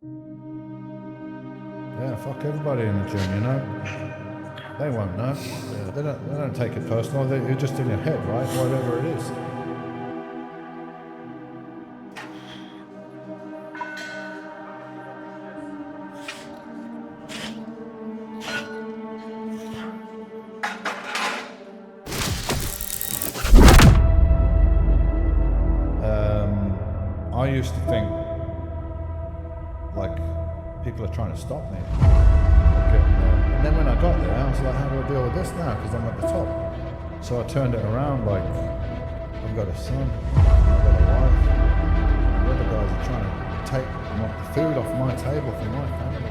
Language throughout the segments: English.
Yeah, fuck everybody in the gym, you know? They won't know. They don't take it personal. You're just in your head, right? Whatever it is. I used to think, like, people are trying to stop me. And then when I got there, I was like, how do I deal with this now? Because I'm at the top. So I turned it around, like, I've got a son, I've got a wife, and the other guys are trying to take the food off my table for my family.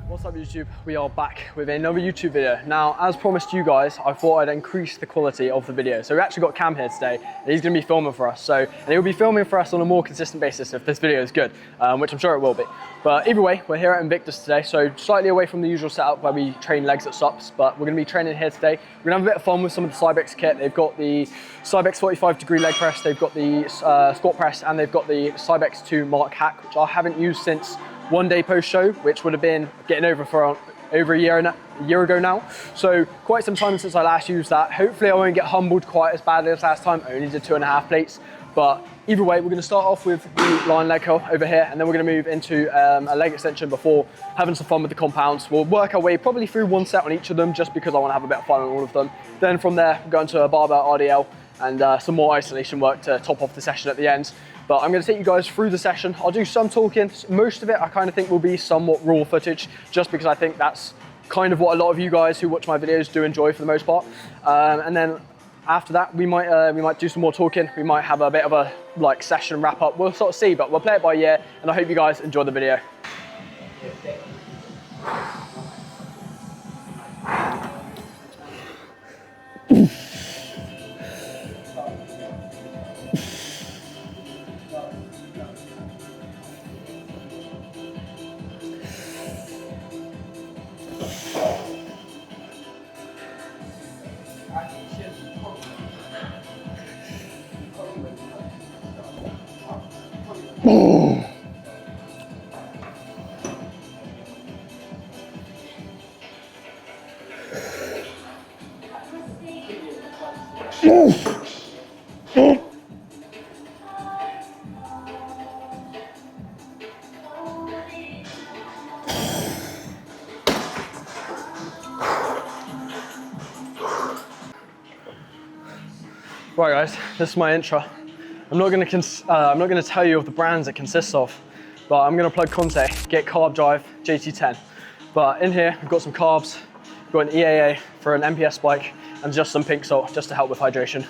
What's up YouTube? We are back with another YouTube video. Now, as promised you guys, I thought I'd increase the quality of the video. So we actually got Cam here today, and he's gonna be filming for us. And he'll be filming for us on a more consistent basis if this video is good, which I'm sure it will be. But either way, we're here at Invictus today, so slightly away from the usual setup where we train legs at SUPs, but we're gonna be training here today. We're gonna have a bit of fun with some of the Cybex kit. They've got the Cybex 45-degree leg press, they've got the squat press, and they've got the Cybex 2 Mark hack, which I haven't used since one day post show, which would have been getting over a year ago now. So quite some time since I last used that. Hopefully I won't get humbled quite as badly as last time. I only did 2.5 plates. But either way, we're gonna start off with the line leg curl over here, and then we're gonna move into a leg extension before having some fun with the compounds. We'll work our way probably through one set on each of them, just because I wanna have a bit of fun on all of them. Then from there, we'll go into a barbell RDL and some more isolation work to top off the session at the end. But I'm going to take you guys through the session. I'll do some talking. Most of it I kind of think will be somewhat raw footage, just because I think that's kind of what a lot of you guys who watch my videos do enjoy for the most part. And then after that, we might do some more talking. We might have a bit of a like session wrap up. We'll sort of see, but we'll play it by ear. And I hope you guys enjoy the video. Right guys, this is my intro. I'm not gonna tell you of the brands it consists of, but I'm gonna plug Conte, get Carb Drive JT10. But in here, we've got some carbs, we've got an EAA for an MPS spike, and just some pink salt just to help with hydration.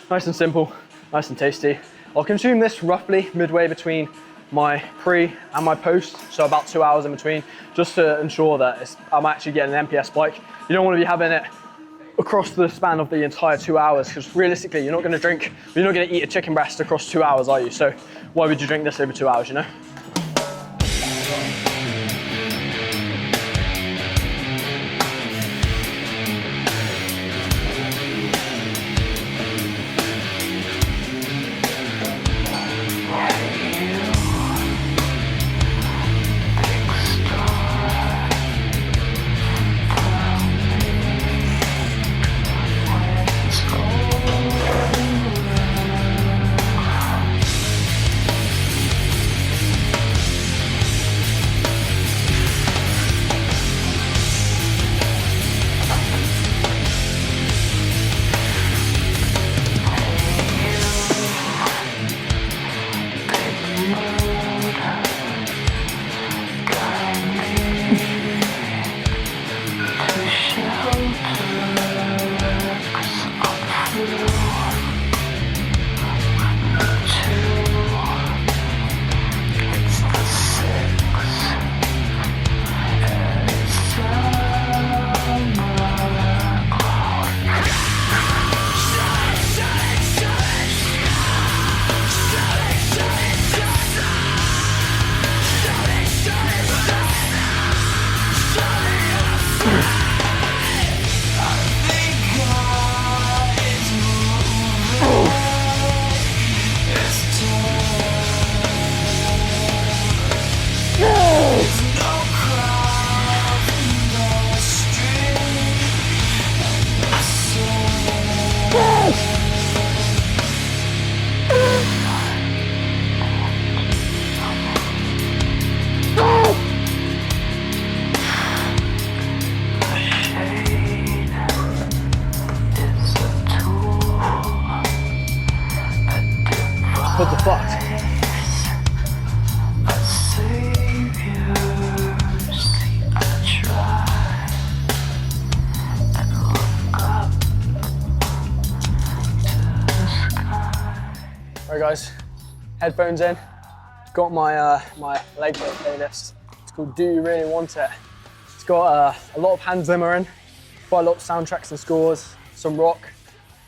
Nice and simple, nice and tasty. I'll consume this roughly midway between my pre and my post, so about 2 hours in between, just to ensure that I'm actually getting an MPS spike. You don't wanna be having it across the span of the entire 2 hours, because realistically you're not going to eat a chicken breast across 2 hours, are you? So why would you drink this over 2 hours, you know? guys, headphones in. Got my my leg day playlist. It's called Do You Really Want It? It's got a lot of Hans Zimmer in, quite a lot of soundtracks and scores, some rock,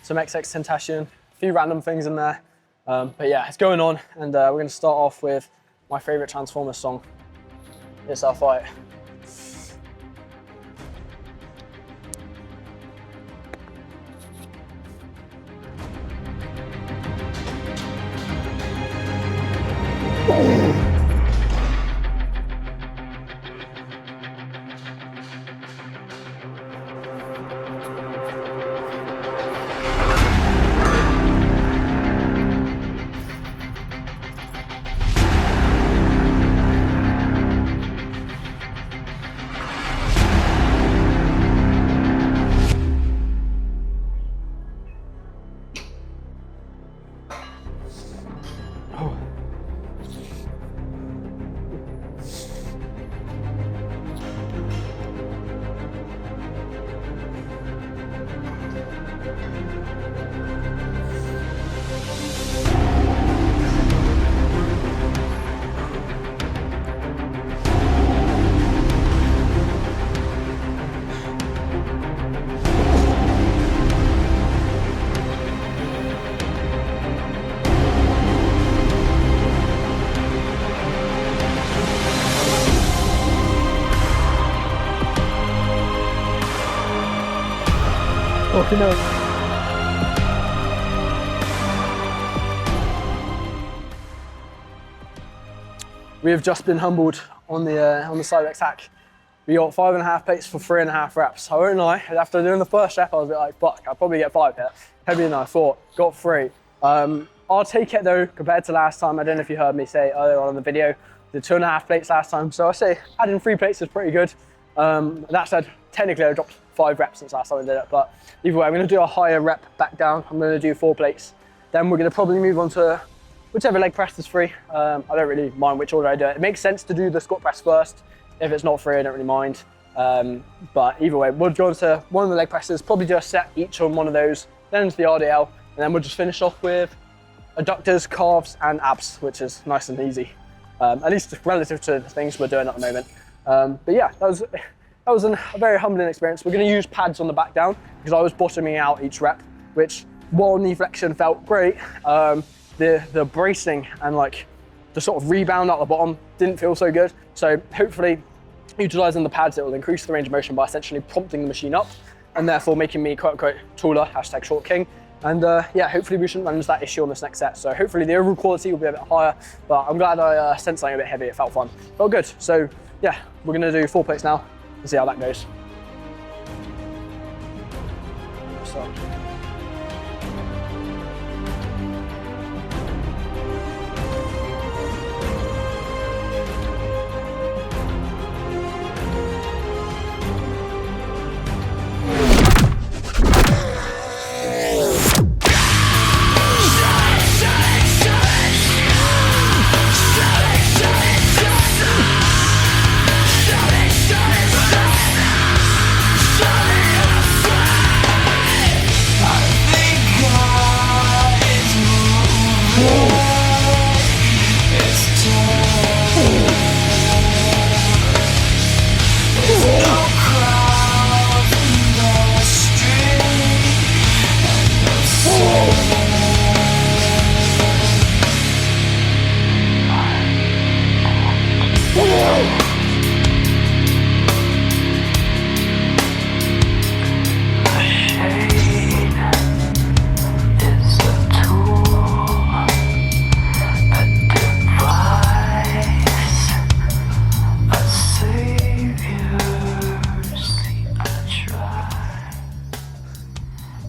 some XXXTentacion, a few random things in there. But yeah, it's going on, and we're going to start off with my favourite Transformers song, It's Our Fight. Fucking hell. We have just been humbled on the Cybex hack. We got 5.5 plates for 3.5 reps. I won't lie, after doing the first rep, I was a bit like, fuck, I'll probably get 5 here. Heavier than I thought, got 3. I'll take it though, compared to last time. I don't know if you heard me say earlier on in the video, did 2.5 plates last time. So I say adding 3 plates is pretty good. That said, technically I dropped 5 reps since last time I did it, but either way, I'm gonna do a higher rep back down. I'm gonna do 4 plates. Then we're gonna probably move on to whichever leg press is free. I don't really mind which order I do it. It makes sense to do the squat press first. If it's not free, I don't really mind. But either way, we'll go on to one of the leg presses, probably do a set each on one of those, then into the RDL, and then we'll just finish off with adductors, calves, and abs, which is nice and easy. At least relative to the things we're doing at the moment. But yeah, that was a very humbling experience. We're going to use pads on the back down because I was bottoming out each rep, which while knee flexion felt great, the bracing and like the sort of rebound at the bottom didn't feel so good. So hopefully utilizing the pads, it will increase the range of motion by essentially prompting the machine up and therefore making me quote unquote taller, hashtag short king. And yeah, hopefully we shouldn't run into that issue on this next set. So hopefully the overall quality will be a bit higher, but I'm glad I sent something a bit heavy. It felt fun, felt good. So yeah, we're going to do 4 plates now and see how that goes. So.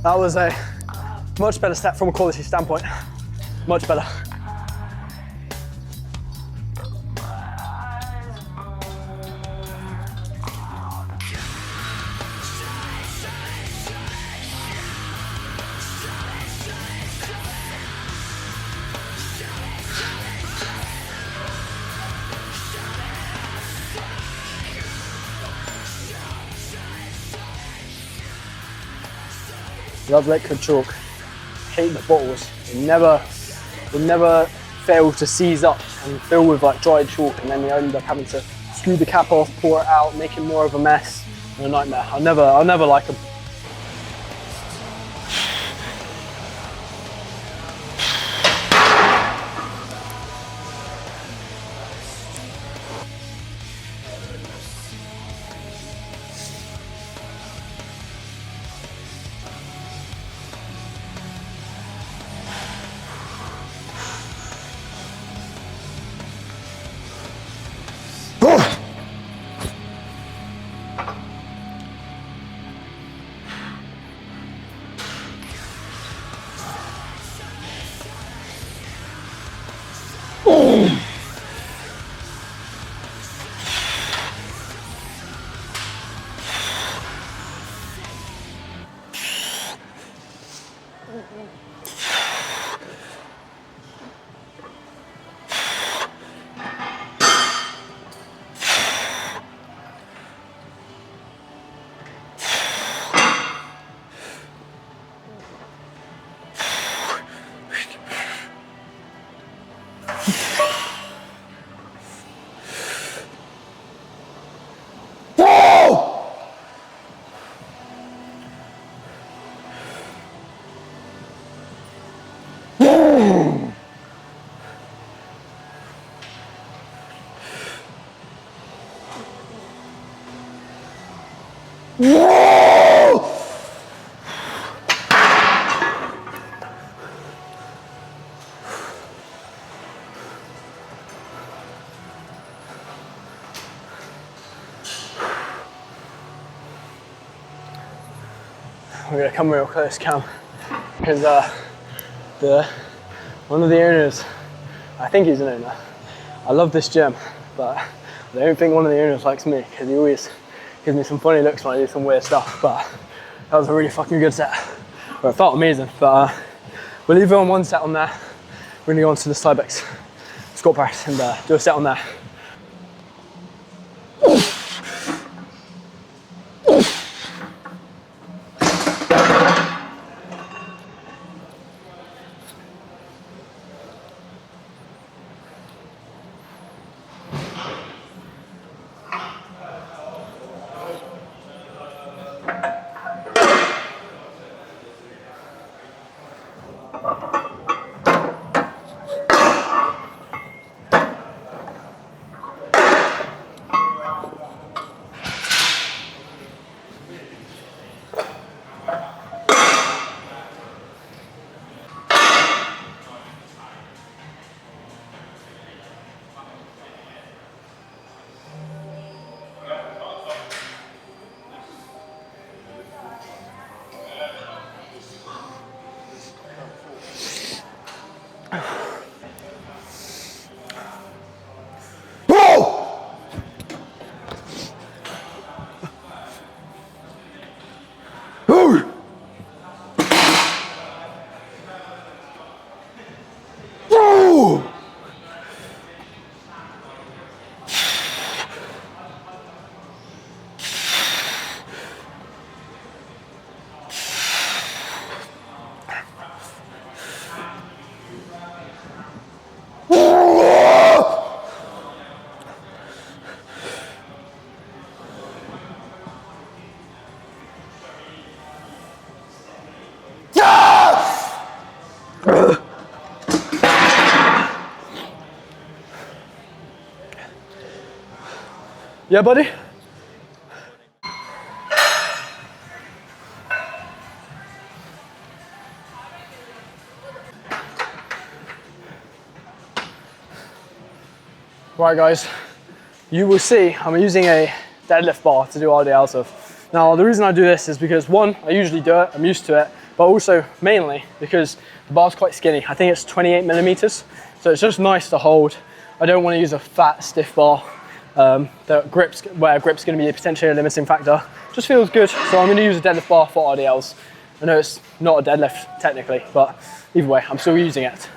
That was a much better set from a quality standpoint, much better. Love liquid chalk. Hate the bottles. They never it never fails to seize up and fill with like dried chalk, and then you end up having to screw the cap off, pour it out, making more of a mess, and a nightmare. I'll never like them. We're gonna come real close, Cam, because one of the owners, I think he's an owner. I love this gym, but I don't think one of the owners likes me, because he always gives me some funny looks when I do some weird stuff. But that was a really fucking good set. Well, it felt amazing, but we'll leave it on one set on there. We're gonna go on to the Cybex squat press and do a set on there. Yeah, buddy? Right guys, you will see I'm using a deadlift bar to do RDLs with. Now the reason I do this is because one, I usually do it, I'm used to it, but also mainly because the bar's quite skinny. I think it's 28 millimeters, so it's just nice to hold. I don't want to use a fat, stiff bar that grip's going to be potentially a limiting factor. Just feels good, so I'm going to use a deadlift bar for RDLs. I know it's not a deadlift technically, but either way, I'm still using it.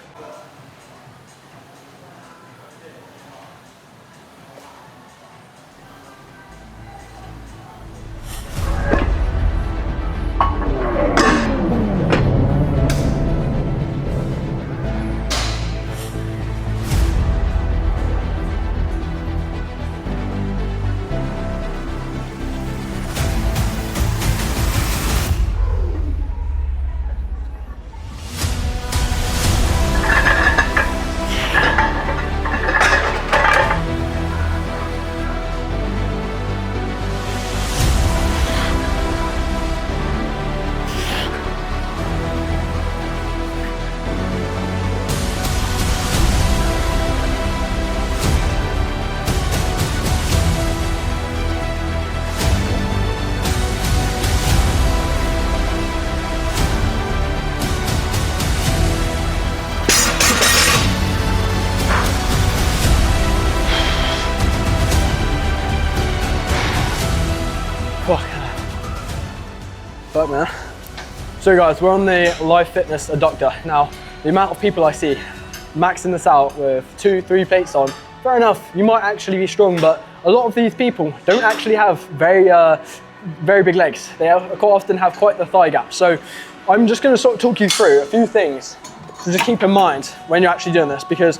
Fuck, man. So guys, we're on the Live Fitness adductor. Now, the amount of people I see maxing this out with 2-3 plates on, fair enough, you might actually be strong, but a lot of these people don't actually have very big legs. They quite often have quite the thigh gap. So I'm just gonna sort of talk you through a few things to just keep in mind when you're actually doing this, because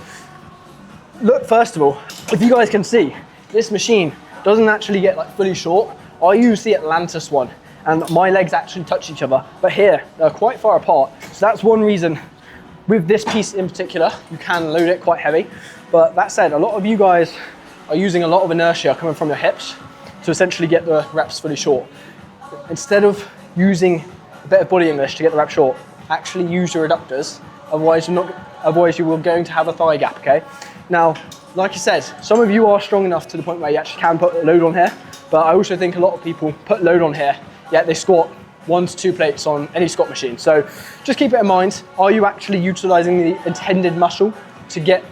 look, first of all, if you guys can see, this machine doesn't actually get like fully short. I use the Atlantis one, and my legs actually touch each other, but here they're quite far apart. So that's one reason with this piece in particular, you can load it quite heavy. But that said, a lot of you guys are using a lot of inertia coming from your hips to essentially get the reps fully short. Instead of using a bit of body English to get the rep short, actually use your adductors. Otherwise you are going to have a thigh gap, okay? Now, like I said, some of you are strong enough to the point where you actually can put a load on here, but I also think a lot of people put load on here, yet they squat 1 to 2 plates on any squat machine. So just keep it in mind, are you actually utilizing the intended muscle to get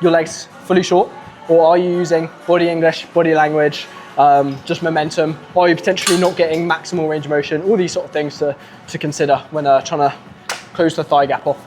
your legs fully short? Or are you using body English, body language, just momentum? Or are you potentially not getting maximal range of motion? All these sort of things to consider when trying to close the thigh gap off.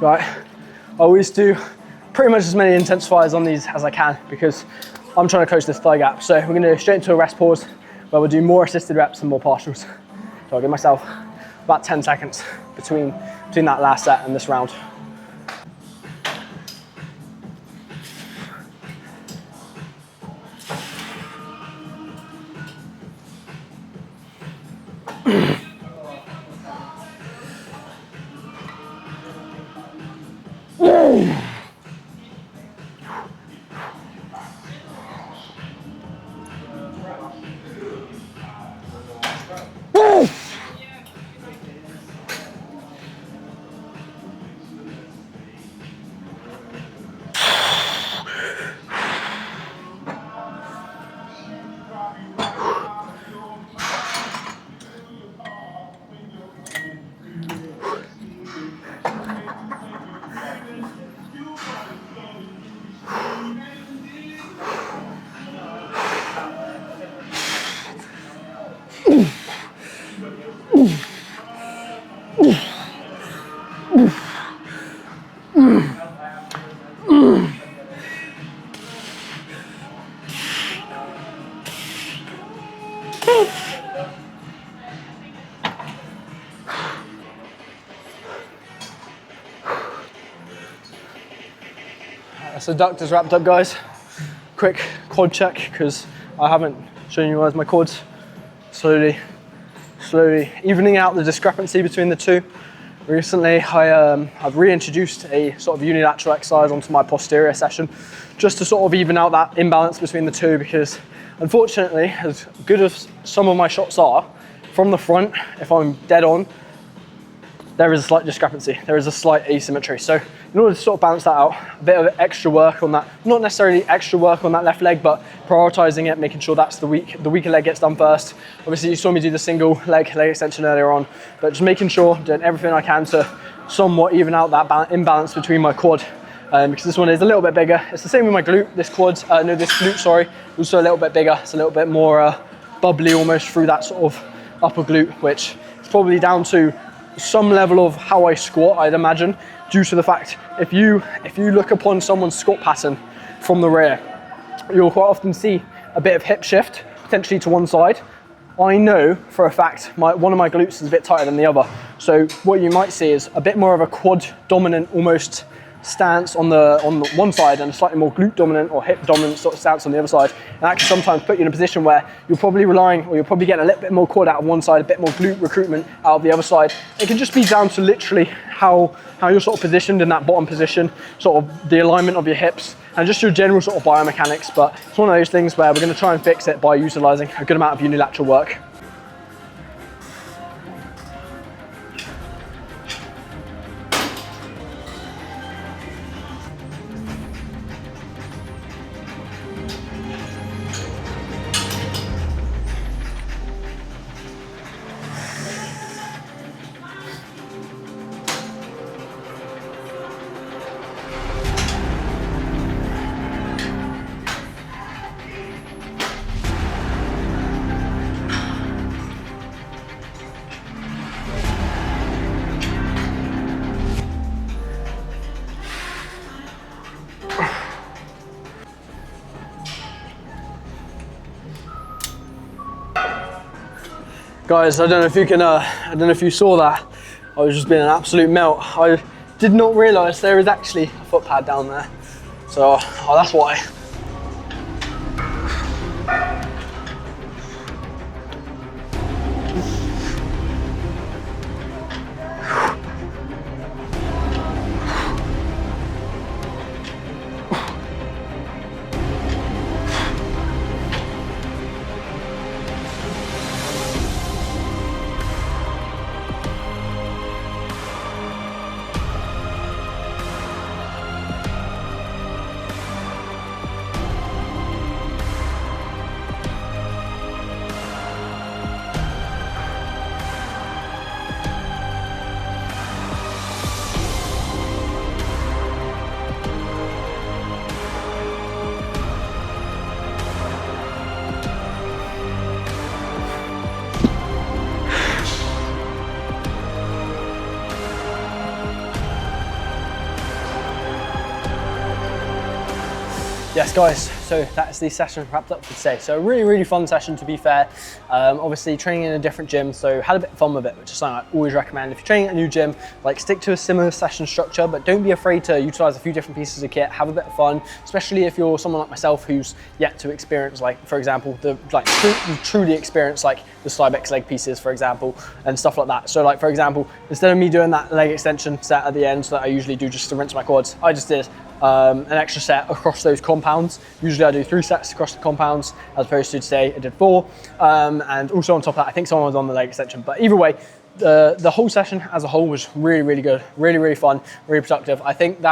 Right, I always do pretty much as many intensifiers on these as I can because I'm trying to close this thigh gap. So we're going to go straight into a rest pause where we'll do more assisted reps and more partials. So I'll give myself about 10 seconds between that last set and this round. So adductors wrapped up, guys. Quick quad check because I haven't shown you guys my quads. Slowly evening out the discrepancy between the two. Recently, I've reintroduced a sort of unilateral exercise onto my posterior session just to sort of even out that imbalance between the two, because unfortunately, as good as some of my shots are, from the front, if I'm dead on, there is a slight discrepancy. There is a slight asymmetry. So in order to sort of balance that out, a bit of extra work on that, not necessarily extra work on that left leg, but prioritizing it, making sure that's the weaker leg gets done first. Obviously you saw me do the single leg extension earlier on, but just making sure, doing everything I can to somewhat even out that imbalance between my quad. Because this one is a little bit bigger. It's the same with my glute. This glute, sorry, also a little bit bigger. It's a little bit more bubbly almost through that sort of upper glute, which is probably down to some level of how I squat, I'd imagine, due to the fact if you look upon someone's squat pattern from the rear, you'll quite often see a bit of hip shift, potentially to one side. I know for a fact one of my glutes is a bit tighter than the other. So what you might see is a bit more of a quad dominant almost stance on the one side and a slightly more glute dominant or hip dominant sort of stance on the other side. And that can sometimes put you in a position where you're probably relying, or you're probably getting a little bit more quad out of one side, a bit more glute recruitment out of the other side. It can just be down to literally how you're sort of positioned in that bottom position, sort of the alignment of your hips, and just your general sort of biomechanics. But it's one of those things where we're going to try and fix it by utilizing a good amount of unilateral work. Guys, I don't know if you can, I don't know if you saw that. I was just being an absolute melt. I did not realise there is actually a foot pad down there. So, oh, that's why. Yes guys, so that's the session wrapped up for today. So a really, really fun session, to be fair. Obviously training in a different gym, so had a bit of fun with it, which is something I always recommend. If you're training at a new gym, like stick to a similar session structure, but don't be afraid to utilize a few different pieces of kit, have a bit of fun, especially if you're someone like myself who's yet to experience, like for example, truly experience like the Cybex leg pieces, for example, and stuff like that. So like for example, instead of me doing that leg extension set at the end that I usually do just to rinse my quads, I just did an extra set across those compounds. Usually I do 3 sets across the compounds, as opposed to today I did 4. And also on top of that, I think someone was on the leg extension. But either way, the whole session as a whole was really, really good, really, really fun, really productive. I think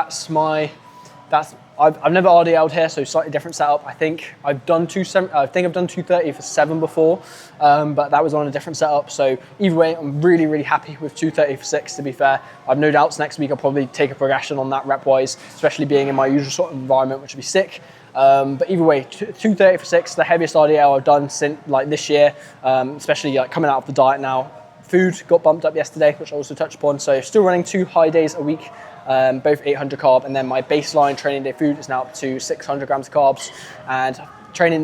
I've never RDL'd here, so slightly different setup. I think I've done 230 for 7 before, but that was on a different setup. So either way, I'm really, really happy with 230 for 6, to be fair. I've no doubts next week I'll probably take a progression on that rep-wise, especially being in my usual sort of environment, which would be sick. But either way, 230 for 6, the heaviest RDL I've done since like this year, especially like coming out of the diet now. Food got bumped up yesterday, which I also touched upon. So still running 2 high days a week, both 800 carb, and then my baseline training day food is now up to 600 grams of carbs, and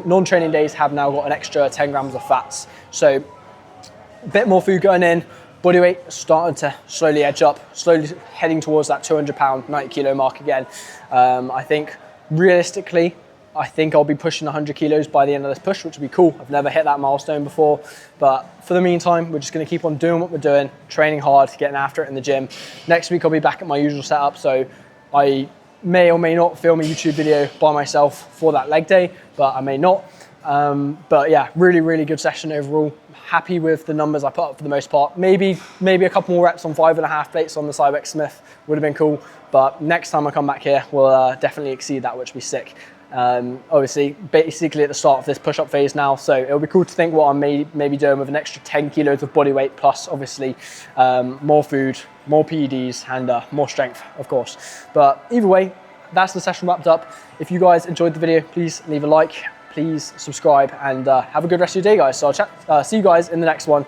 non-training days have now got an extra 10 grams of fats. So a bit more food going in, body weight starting to slowly edge up, slowly heading towards that 200 pound, 90 kilo mark again. I think realistically, I think I'll be pushing 100 kilos by the end of this push, which would be cool. I've never hit that milestone before, but for the meantime, we're just gonna keep on doing what we're doing, training hard, getting after it in the gym. Next week, I'll be back at my usual setup, so I may or may not film a YouTube video by myself for that leg day, but I may not. But yeah, really, really good session overall. Happy with the numbers I put up for the most part. Maybe a couple more reps on 5.5 plates on the Cybex Smith would have been cool, but next time I come back here, we'll definitely exceed that, which would be sick. Obviously, basically at the start of this push-up phase now, so it'll be cool to think what I'm maybe doing with an extra 10 kilos of body weight, plus obviously more food, more PEDs, and more strength, of course. But either way, that's the session wrapped up. If you guys enjoyed the video, please leave a like, please subscribe, and have a good rest of your day, guys. So I'll see you guys in the next one.